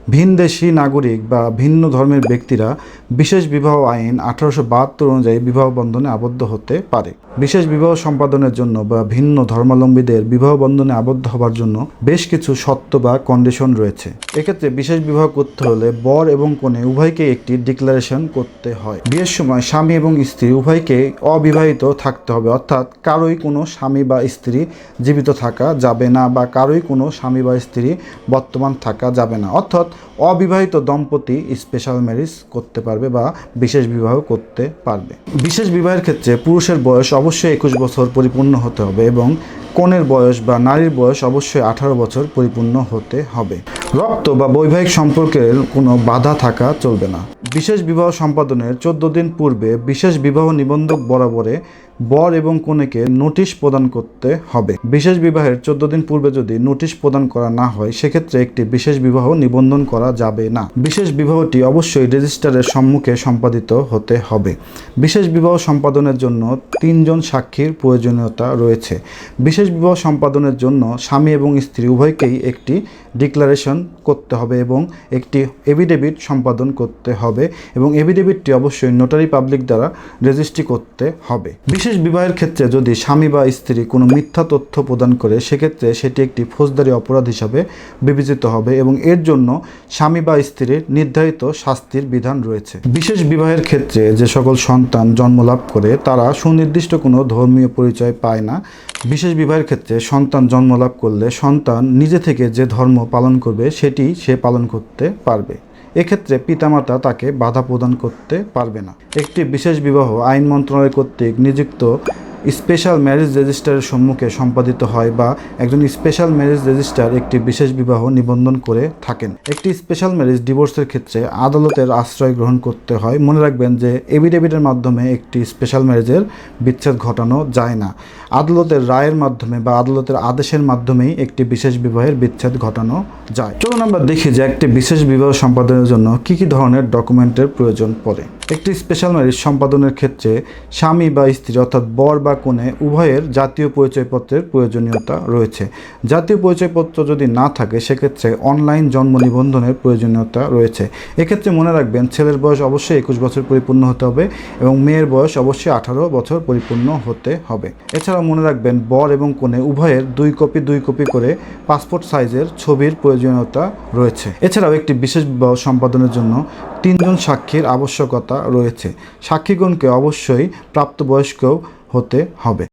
ভিনদেশী নাগরিক বা ভিন্ন ধর্মের ব্যক্তিরা বিশেষ বিবাহ আইন 1872 অনুযায়ী বিবাহ বন্ধনে আবদ্ধ হতে পারে। বিশেষ বিবাহ সম্পাদনের জন্য বা ভিন্ন ধর্মাবলম্বীদের বিবাহ বন্ধনে আবদ্ধ হবার জন্য বেশ কিছু শর্ত বা কন্ডিশন রয়েছে। এক্ষেত্রে বিশেষ বিবাহ করতে হলে বর এবং কনে উভয়কে একটি ডিক্লারেশন করতে হয়। বিয়ের সময় স্বামী এবং স্ত্রী উভয়কে অবিবাহিত থাকতে হবে, অর্থাৎ কারোই কোনো স্বামী বা স্ত্রী জীবিত থাকা যাবে না বা কারোই কোনো স্বামী বা স্ত্রী বর্তমান থাকা যাবে না, অর্থাৎ অবিবাহিত দম্পতি স্পেশাল ম্যারেজ করতে পারবে বা বিশেষ বিবাহ করতে পারবে। বিশেষ বিবাহের ক্ষেত্রে পুরুষের বয়স অবশ্যই 21 বছর পরিপূর্ণ হতে হবে এবং কনের বয়স বা নারীর বয়স অবশ্যই 18 বছর পরিপূর্ণ হতে হবে। রক্ত বা বৈবাহিক সম্পর্কের কোনো বাধা থাকা চলবে না। বিশেষ বিবাহ সম্পাদনের 14 দিন পূর্বে বিশেষ বিবাহ নিবন্ধক বরাবরে বর এবং কনেকে নোটিশ প্রদান করতে হবে। বিশেষ বিবাহের 14 দিন পূর্বে যদি নোটিশ প্রদান করা না হয় সেক্ষেত্রে একটি বিশেষ বিবাহ নিবন্ধন করা যাবে না। বিশেষ বিবাহটি অবশ্যই রেজিস্ট্রারের সম্মুখে সম্পাদিত হতে হবে। বিশেষ বিবাহ সম্পাদনের জন্য 3 জন সাক্ষীর প্রয়োজনীয়তা রয়েছে। বিশেষ বিবাহ সম্পাদনের জন্য স্বামী এবং স্ত্রী উভয়কেই একটি ডিক্লারেশন করতে হবে এবং একটি এফিডেভিট সম্পাদন করতে হবে এবং এফিডেভিটটি অবশ্যই নোটারি পাবলিক দ্বারা রেজিস্ট্রি করতে হবে। বিশেষ বিবাহের ক্ষেত্রে যদি স্বামী বা স্ত্রী কোনো মিথ্যা তথ্য প্রদান করে সেক্ষেত্রে সেটি একটি ফৌজদারি অপরাধ হিসাবে বিবেচিত হবে এবং এর জন্য স্বামী বা স্ত্রীর নির্ধারিত শাস্তির বিধান রয়েছে। বিশেষ বিবাহের ক্ষেত্রে যে সকল সন্তান জন্মলাভ করে তারা সুনির্দিষ্ট কোনো ধর্মীয় পরিচয় পায় না। বিশেষ বিবাহের ক্ষেত্রে সন্তান জন্মলাভ করলে সন্তান নিজে থেকে যে ধর্ম পালন করবে সেটি সে পালন করতে পারবে। এক্ষেত্রে পিতামাতা তাকে বাধা প্রদান করতে পারবে না। একটি বিশেষ বিবাহ আইন মন্ত্রণালয় কর্তৃক নিযুক্ত স্পেশাল ম্যারেজ রেজিস্ট্রারের সম্মুখে সম্পাদিত হয় বা একজন স্পেশাল ম্যারেজ রেজিস্ট্রার একটি বিশেষ বিবাহ নিবন্ধন করে থাকেন। একটি স্পেশাল ম্যারেজ ডিভোর্সের ক্ষেত্রে আদালতের আশ্রয় গ্রহণ করতে হয়। মনে রাখবেন যে এফিডেভিটের মাধ্যমে একটি স্পেশাল ম্যারেজের বিচ্ছেদ ঘটানো যায় না। আদালতের রায়ের মাধ্যমে বা আদালতের আদেশের মাধ্যমেই একটি বিশেষ বিবাহের বিচ্ছেদ ঘটানো যায়। চলুন আমরা দেখি যে একটি বিশেষ বিবাহ সম্পাদনের জন্য কী কী ধরনের ডকুমেন্টের প্রয়োজন পড়ে। একটি স্পেশাল ম্যারেজ সম্পাদনের ক্ষেত্রে স্বামী বা স্ত্রী অর্থাৎ বর বা কনে উভয়ের জাতীয় পরিচয়পত্রের প্রয়োজনীয়তা রয়েছে। জাতীয় পরিচয়পত্র যদি না থাকে সেক্ষেত্রে অনলাইন জন্ম নিবন্ধনের প্রয়োজনীয়তা রয়েছে। এক্ষেত্রে মনে রাখবেন ছেলের বয়স অবশ্যই 21 বছর পরিপূর্ণ হতে হবে এবং মেয়ের বয়স অবশ্যই 18 বছর পরিপূর্ণ হতে হবে। এছাড়াও মনে রাখবেন বর এবং কনে উভয়ের 2 কপি করে পাসপোর্ট সাইজের ছবির প্রয়োজনীয়তা রয়েছে। এছাড়াও একটি বিশেষ বিবাহ সম্পাদনের জন্য 3 জন সাক্ষীর আবশ্যকতা রয়েছে। সাক্ষীগণকে অবশ্যই প্রাপ্তবয়স্ক হতে হবে।